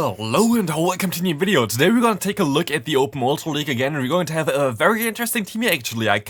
Hello and welcome to a new video. Today we're going to take a look at the Open Ultra League again, and we're going to have a very interesting team here actually. I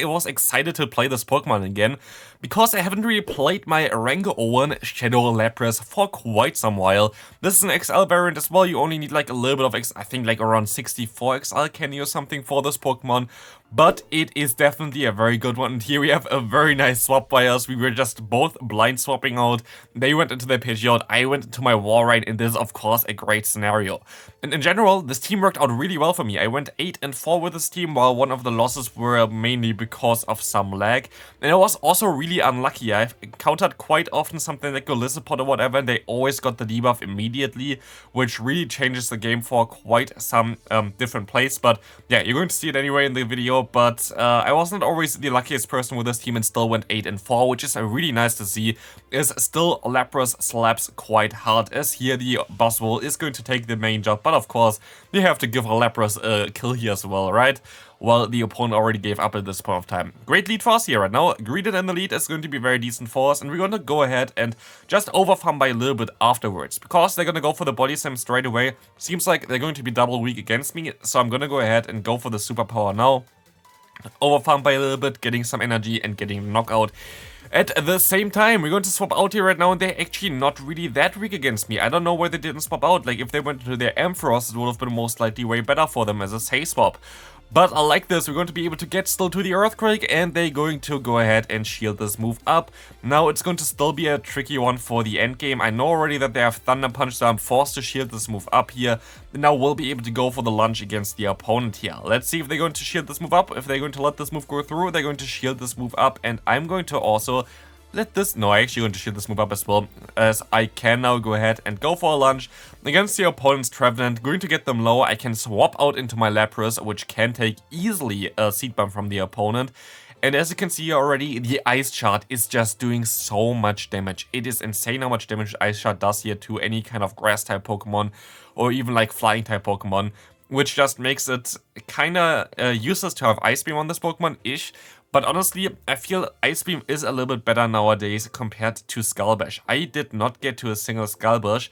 was excited to play this Pokemon again, because I haven't really played my Rango-1 Shadow Lapras for quite some while. This is an XL variant as well. You only need like a little bit of I think like around 64 XL candy or something for this Pokemon. But it is definitely a very good one. And here we have a very nice swap by us. We were just both blind swapping out. They went into their Pidgeot, I went into my Walrein, and this is of course a great scenario. And in general, this team worked out really well for me. I went 8-4 with this team, while one of the losses were mainly because of some lag. And I was also really unlucky. I've encountered quite often something like Golisopod or whatever, and they always got the debuff immediately, which really changes the game for quite some different plays. But yeah, you're going to see it anyway in the video. But I wasn't always the luckiest person with this team and still went 8-4, which is really nice to see, as still Lapras slaps quite hard, as here the Buzzwole is going to take the main job. But of course, you have to give Lapras a kill here as well, right? Well, the opponent already gave up at this point of time. Great lead for us here right now. Greedent in the lead is going to be very decent for us, and we're going to go ahead and just overfarm by a little bit afterwards, because they're going to go for the Body Slam straight away. Seems like they're going to be double weak against me, so I'm going to go ahead and go for the Superpower now. Overfarm by a little bit, getting some energy and getting knockout. At the same time, we're going to swap out here right now, and they're actually not really that weak against me. I don't know why they didn't swap out. Like, if they went to their Ampharos, it would have been most likely way better for them as a safe swap. But I like this. We're going to be able to get still to the Earthquake, and they're going to go ahead and shield this move up. Now, it's going to still be a tricky one for the end game. I know already that they have Thunder Punch, so I'm forced to shield this move up here. And now we'll be able to go for the lunge against the opponent here. Let's see if they're going to shield this move up. If they're going to let this move go through, they're going to shield this move up, and I'm going to also let this, no, I actually going to shield this move up as well, as I can now go ahead and go for a lunge against the opponent's Trevenant. Going to get them low. I can swap out into my Lapras, which can take easily a Seed Bomb from the opponent. And as you can see already, the Ice Shard is just doing so much damage. It is insane how much damage Ice Shard does here to any kind of Grass type Pokemon, or even like Flying type Pokemon, which just makes it kinda useless to have Ice Beam on this Pokemon-ish. But honestly, I feel Ice Beam is a little bit better nowadays compared to Skull Bash. I did not get to a single Skull Bash.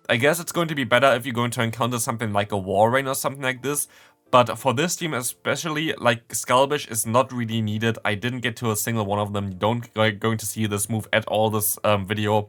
I guess it's going to be better if you're going to encounter something like a Walrein or something like this. But for this team especially, like, Skull Bash is not really needed. I didn't get to a single one of them. You don't going to see this move at all this video.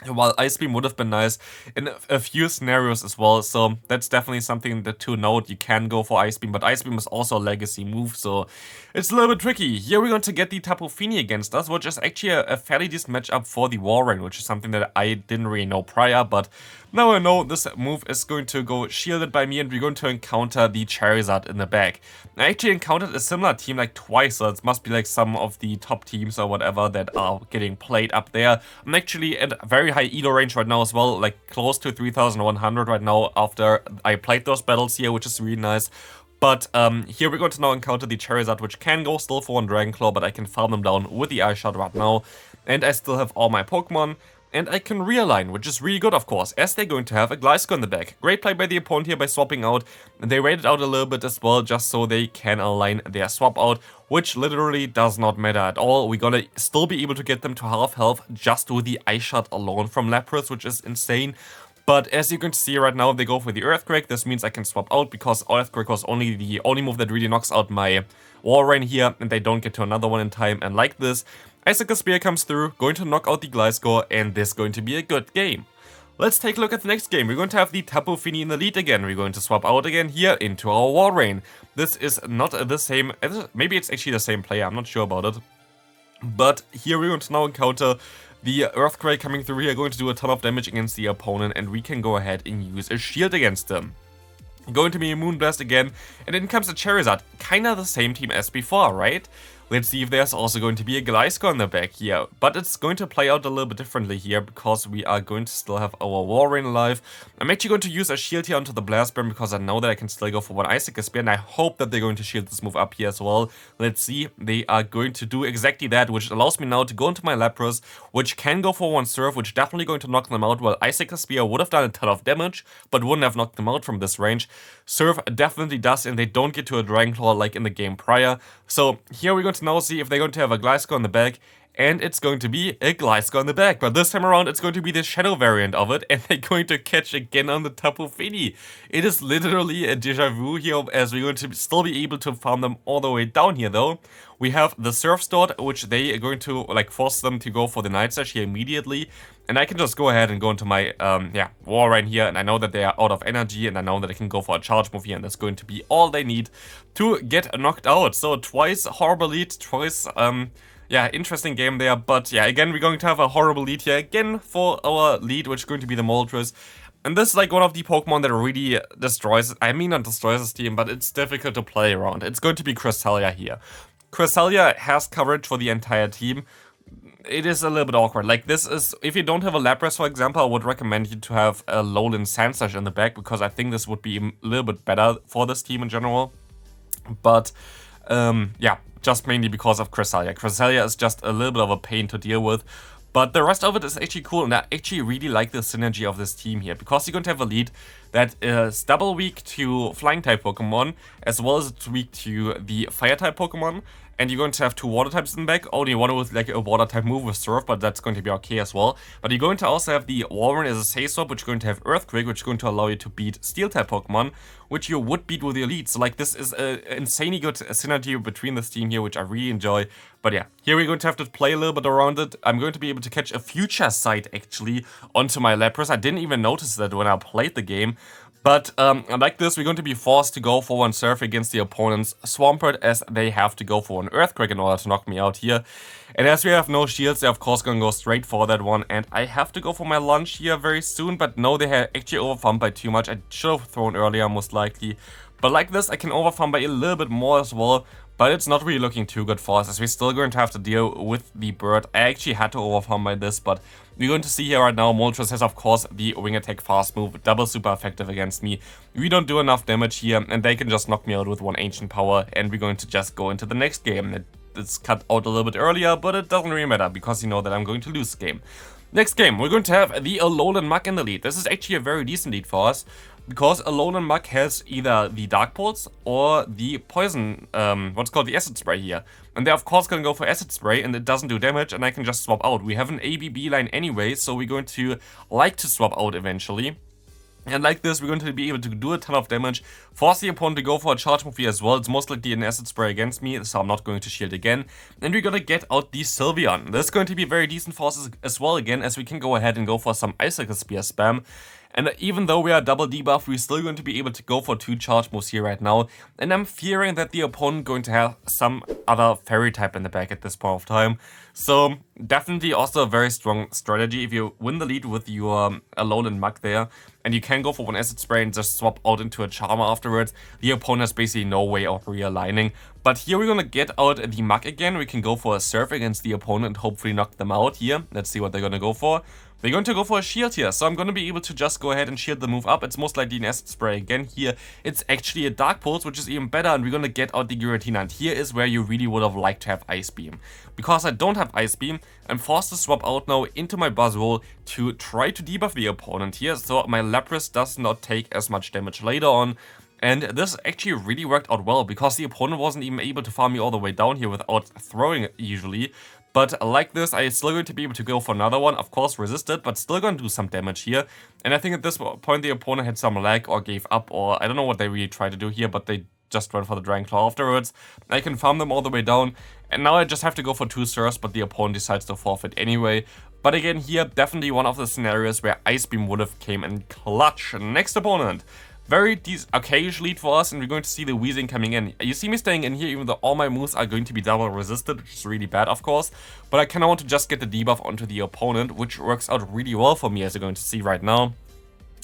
While Ice Beam would have been nice in a few scenarios as well, so that's definitely something to note. You can go for Ice Beam, but Ice Beam is also a legacy move, so it's a little bit tricky. Here we're going to get the Tapu Fini against us, which is actually a fairly decent matchup for the Walrein, which is something that I didn't really know prior, but now I know this move is going to go shielded by me, and we're going to encounter the Charizard in the back. I actually encountered a similar team like twice, so it must be like some of the top teams or whatever that are getting played up there. I'm actually at very high Elo range right now as well, like close to 3100 right now after I played those battles here, which is really nice. But here we're going to now encounter the Charizard, which can go still for one Dragon Claw, but I can farm them down with the Ice Shard right now. And I still have all my Pokemon. And I can realign, which is really good, of course, as they're going to have a Gliscor in the back. Great play by the opponent here by swapping out. And they waited out a little bit as well, just so they can align their swap out, which literally does not matter at all. We're gonna still be able to get them to half health just with the Ice Shard alone from Lapras, which is insane. But as you can see right now, they go for the Earthquake. This means I can swap out, because Earthquake was only the only move that really knocks out my Walrein here, and they don't get to another one in time. And like this, Icicle Spear comes through, going to knock out the Gliscor, and this is going to be a good game. Let's take a look at the next game. We're going to have the Tapu Fini in the lead again. We're going to swap out again here into our Walrein. This is not the same, maybe it's actually the same player, I'm not sure about it. But here we're going to now encounter the Earthquake coming through here, going to do a ton of damage against the opponent, and we can go ahead and use a shield against them. Going to be a Moonblast again, and then comes a Charizard. Kinda the same team as before, right? Let's see if there's also going to be a Gliscor in the back here. But it's going to play out a little bit differently here, because we are going to still have our Walrein alive. I'm actually going to use a shield here onto the Blast Burn, because I know that I can still go for one Icicle Spear, and I hope that they're going to shield this move up here as well. Let's see. They are going to do exactly that, which allows me now to go into my Lapras, which can go for one Surf, which definitely going to knock them out, while Icicle Spear would have done a ton of damage, but wouldn't have knocked them out from this range. Surf definitely does, and they don't get to a Dragon Claw like in the game prior. So here we're going to now see if they're going to have a Gliscor in the back, and it's going to be a Gliscor in the back. But this time around, it's going to be the Shadow variant of it, and they're going to catch again on the Tapu Fini. It is literally a deja vu here, as we're going to still be able to farm them all the way down here, though. We have the Surf Stored, which they are going to, like, force them to go for the Night Slash here immediately. And I can just go ahead and go into my, War right here, and I know that they are out of energy, and I know that I can go for a charge move here, and that's going to be all they need to get knocked out. So twice horrible lead, twice, interesting game there, but yeah, again, we're going to have a horrible lead here again for our lead, which is going to be the Moltres. And this is like one of the Pokemon that really destroys, I mean not destroys this team, but it's difficult to play around. It's going to be Cresselia here. Cresselia has coverage for the entire team. It is a little bit awkward. Like, this is, if you don't have a Lapras, for example, I would recommend you to have a Alolan Sandslash in the back, because I think this would be a little bit better for this team in general. But, just mainly because of Cresselia. Cresselia is just a little bit of a pain to deal with. But the rest of it is actually cool, and I actually really like the synergy of this team here, because you're going to have a lead that is double weak to Flying-type Pokemon, as well as it's weak to the Fire-type Pokemon, and you're going to have two Water types in the back, only one with like a Water-type move with Surf, but that's going to be okay as well. But you're going to also have the Walrein as a Safe Swap, which is going to have Earthquake, which is going to allow you to beat Steel-type Pokemon, which you would beat with your lead. So like, this is an insanely good synergy between this team here, which I really enjoy. But yeah, here we're going to have to play a little bit around it. I'm going to be able to catch a Future Sight actually onto my Lapras. I didn't even notice that when I played the game. But like this, we're going to be forced to go for one Surf against the opponent's Swampert, as they have to go for one Earthquake in order to knock me out here. And as we have no shields, they're of course going to go straight for that one. And I have to go for my lunge here very soon, but no, they have actually overfarmed by too much. I should have thrown earlier, most likely. But like this, I can overfarm by a little bit more as well. But it's not really looking too good for us, as we're still going to have to deal with the bird. I actually had to overfarm by this, but we're going to see here right now, Moltres has of course the Wing Attack fast move, double super effective against me. We don't do enough damage here, and they can just knock me out with one Ancient Power, and we're going to just go into the next game. It's cut out a little bit earlier, but it doesn't really matter, because you know that I'm going to lose the game. Next game, we're going to have the Alolan Muk in the lead. This is actually a very decent lead for us, because Alolan Muk has either the Dark Pulse or the Poison, what's called the Acid Spray here. And they're of course going to go for Acid Spray, and it doesn't do damage, and I can just swap out. We have an ABB line anyway, so we're going to like to swap out eventually. And like this, we're going to be able to do a ton of damage, force the opponent to go for a charge move here as well. It's most likely an Acid Spray against me, so I'm not going to shield again. And we're going to get out the Sylveon. This is going to be very decent for us as well again, as we can go ahead and go for some Icicle Spear spam. And even though we are double debuff, we're still going to be able to go for two charge moves here right now. And I'm fearing that the opponent going to have some other Fairy type in the back at this point of time. So definitely also a very strong strategy. If you win the lead with your Alolan Muk there, and you can go for one Acid Spray and just swap out into a Charmer afterwards, the opponent has basically no way of realigning. But here we're going to get out the Muk again. We can go for a Surf against the opponent and hopefully knock them out here. Let's see what they're going to go for. They're going to go for a shield here, so I'm going to be able to just go ahead and shield the move up. It's most likely an Acid Spray again here. It's actually a Dark Pulse, which is even better, and we're going to get out the Giratina. And here is where you really would have liked to have Ice Beam. Because I don't have Ice Beam, I'm forced to swap out now into my Buzzwole to try to debuff the opponent here, so my Lapras does not take as much damage later on. And this actually really worked out well, because the opponent wasn't even able to farm me all the way down here without throwing it usually. But like this, I'm still going to be able to go for another one, of course resisted, but still going to do some damage here. And I think at this point the opponent had some lag or gave up, or I don't know what they really tried to do here, but they just went for the Dragon Claw afterwards. I can farm them all the way down, and now I just have to go for two Surfs, but the opponent decides to forfeit anyway. But again, here, definitely one of the scenarios where Ice Beam would have came in clutch. Next opponent. Very okay-ish lead for us, and we're going to see the Weezing coming in. You see me staying in here, even though all my moves are going to be double resisted, which is really bad, of course. But I kind of want to just get the debuff onto the opponent, which works out really well for me, as you're going to see right now.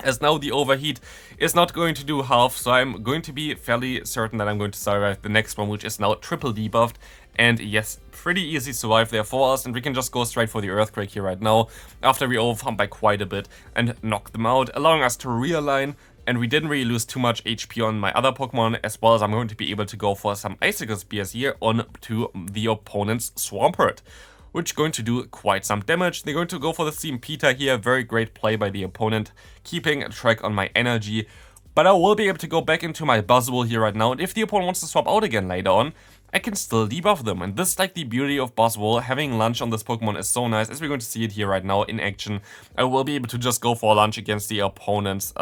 As now the Overheat is not going to do half, so I'm going to be fairly certain that I'm going to survive the next one, which is now triple debuffed. And yes, pretty easy survive there for us, and we can just go straight for the Earthquake here right now, after we overfarm by quite a bit, and knock them out, allowing us to realign. And we didn't really lose too much HP on my other Pokemon, as well as I'm going to be able to go for some Icicle Spears here on to the opponent's Swampert, which is going to do quite some damage. They're going to go for the Steampita here, very great play by the opponent, keeping a track on my energy. But I will be able to go back into my Buzzwole here right now, and if the opponent wants to swap out again later on, I can still debuff them. And this is like the beauty of Buzzwole. Having lunge on this Pokemon is so nice, as we're going to see it here right now in action. I will be able to just go for lunge against the opponent's,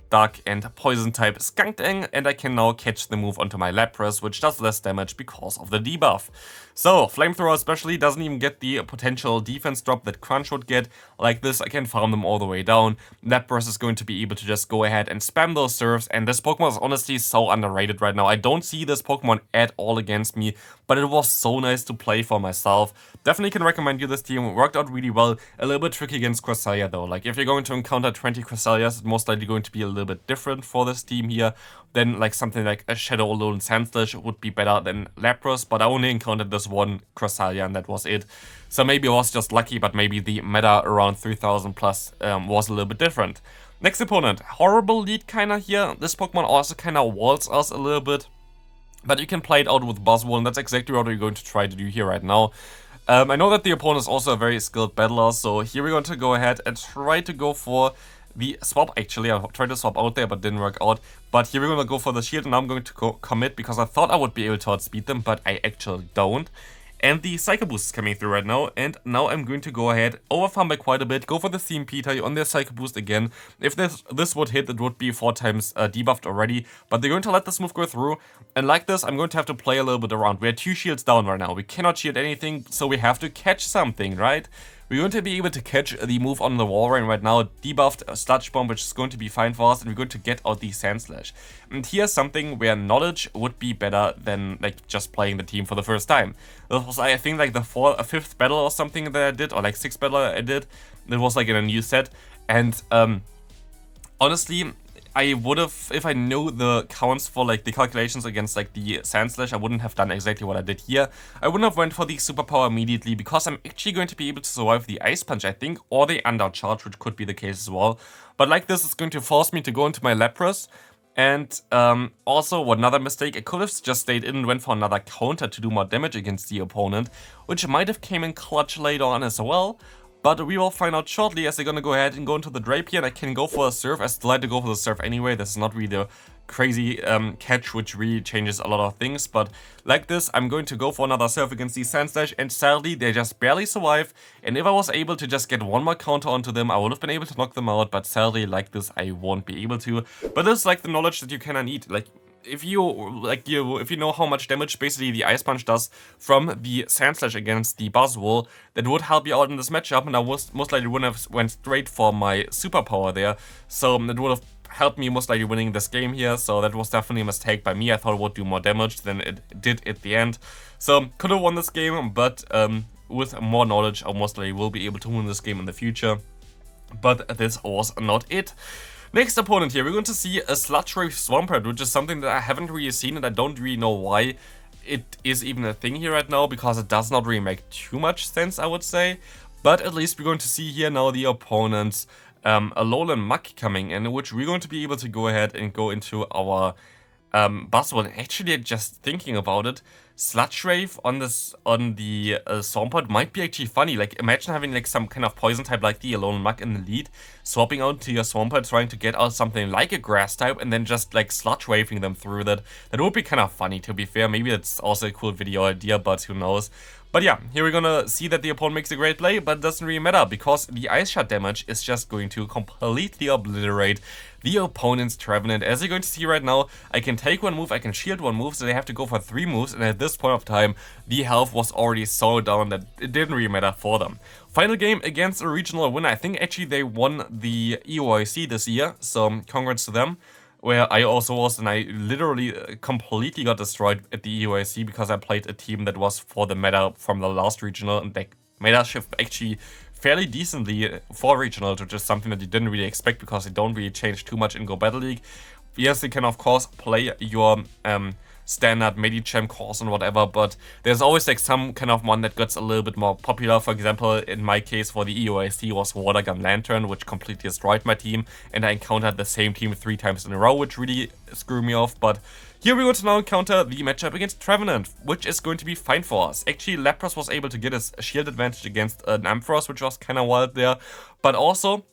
Dark and Poison type Skuntank, and I can now catch the move onto my Lapras, which does less damage because of the debuff. So, Flamethrower especially doesn't even get the potential defense drop that Crunch would get. Like this, I can farm them all the way down. Lapras is going to be able to just go ahead and spam those serves, and this Pokemon is honestly so underrated right now. I don't see this Pokemon at all against me, but it was so nice to play for myself. Definitely can recommend you this team. It worked out really well. A little bit tricky against Cresselia though. Like if you're going to encounter 20 Cresselias, it's most likely going to be a little bit different for this team here. Then like something like a Shadow Alolan Sandslash would be better than Lapras, but I only encountered this one Cresselia and that was it. So maybe I was just lucky, but maybe the meta around 3000 plus was a little bit different. Next opponent, horrible lead kinda here. This Pokemon also kinda walls us a little bit, but you can play it out with Buzzwole, and that's exactly what we're going to try to do here right now. I know that the opponent is also a very skilled battler, so here we're going to go ahead and try to go for the swap. Actually, I tried to swap out there, but didn't work out. But here we're going to go for the shield, and now I'm going to commit, because I thought I would be able to outspeed them, but I actually don't. And the Psycho Boost is coming through right now, and now I'm going to go ahead, overfarm by quite a bit, go for the CMP tie on their Psycho Boost again. If this would hit, it would be 4 times debuffed already, but they're going to let this move go through, and like this, I'm going to have to play a little bit around. We're 2 shields down right now, we cannot shield anything, so we have to catch something, right? We're going to be able to catch the move on the Walrein right now, debuffed Sludge Bomb, which is going to be fine for us, and we're going to get out the Sandslash. And here's something where knowledge would be better than like just playing the team for the first time. This was, I think, like the 5th battle or something that I did, or like 6th battle I did. It was like in a new set, and honestly, I would have, if I knew the counts for like the calculations against like the Sandslash, I wouldn't have done exactly what I did here. I wouldn't have went for the superpower immediately, because I'm actually going to be able to survive the Ice Punch, I think, or the Undercharge, which could be the case as well. But like this, it's going to force me to go into my Lapras. And also, another mistake, I could have just stayed in and went for another counter to do more damage against the opponent, which might have came in clutch later on as well. But we will find out shortly, as they're gonna go ahead and go into the Drapier, and I can go for a Surf. I still like to go for the Surf anyway. This is not really the crazy catch, which really changes a lot of things. But like this, I'm going to go for another Surf against the Sandslash, and sadly, they just barely survive. And if I was able to just get one more counter onto them, I would have been able to knock them out. But sadly, like this, I won't be able to. But this is like the knowledge that you kinda need. Like, if you know how much damage basically the Ice Punch does from the Sandslash against the Buzzwole, that would help you out in this matchup, and I most likely wouldn't have went straight for my superpower there, so it would have helped me most likely winning this game here. So that was definitely a mistake by me. I thought it would do more damage than it did at the end, so could have won this game, but with more knowledge I most likely will be able to win this game in the future. But this was not it. Next opponent here, we're going to see a Sludge Wave Swampert, which is something that I haven't really seen, and I don't really know why it is even a thing here right now, because it does not really make too much sense, I would say. But at least we're going to see here now the opponent's Alolan Muk coming in, which we're going to be able to go ahead and go into our Buzzwole. And actually, just thinking about it, Sludge Wave on the Swampert might be actually funny. Like, imagine having like some kind of poison type like the Alolan Muk in the lead, swapping out to your Swampert, trying to get out something like a grass type, and then just like Sludge Waving them through that. That would be kind of funny, to be fair. Maybe it's also a cool video idea, but who knows. But yeah, here we're gonna see that the opponent makes a great play, but it doesn't really matter, because the Ice Shot damage is just going to completely obliterate the opponent's Trevenant. As you're going to see right now, I can take one move, I can shield one move, so they have to go for 3 moves, and at this point of time, the health was already so down that it didn't really matter for them. Final game against a regional winner. I think actually they won the EOIC this year, so congrats to them. Where I also was, and I literally completely got destroyed at the EOIC because I played a team that was for the meta from the last regional, and they meta shift actually fairly decently for regional, which is something that you didn't really expect because they don't really change too much in Go Battle League. Yes, you can of course play your standard Medicham course and whatever, but there's always like some kind of one that gets a little bit more popular. For example, in my case for the EOIC was Water Gun Lantern, which completely destroyed my team, and I encountered the same team 3 times in a row, which really screwed me off. But here we're going to now encounter the matchup against Trevenant, which is going to be fine for us. Actually, Lapras was able to get his shield advantage against an Ampharos, which was kind of wild there, but also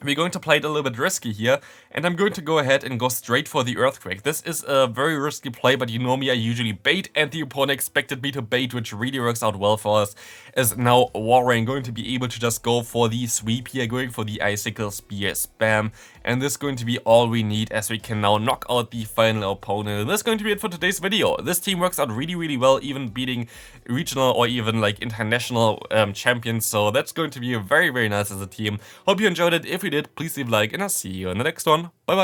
We're going to play it a little bit risky here, and I'm going to go ahead and go straight for the Earthquake. This is a very risky play, but you know me, I usually bait, and the opponent expected me to bait, which really works out well for us, as now Warren going to be able to just go for the sweep here, going for the Icicle Spear spam, and this is going to be all we need, as we can now knock out the final opponent. And this is going to be it for today's video. This team works out really well, even beating regional or even like international champions, so that's going to be very nice as a team. Hope you enjoyed it. If you did, please leave a like, and I'll see you in the next one. Bye bye.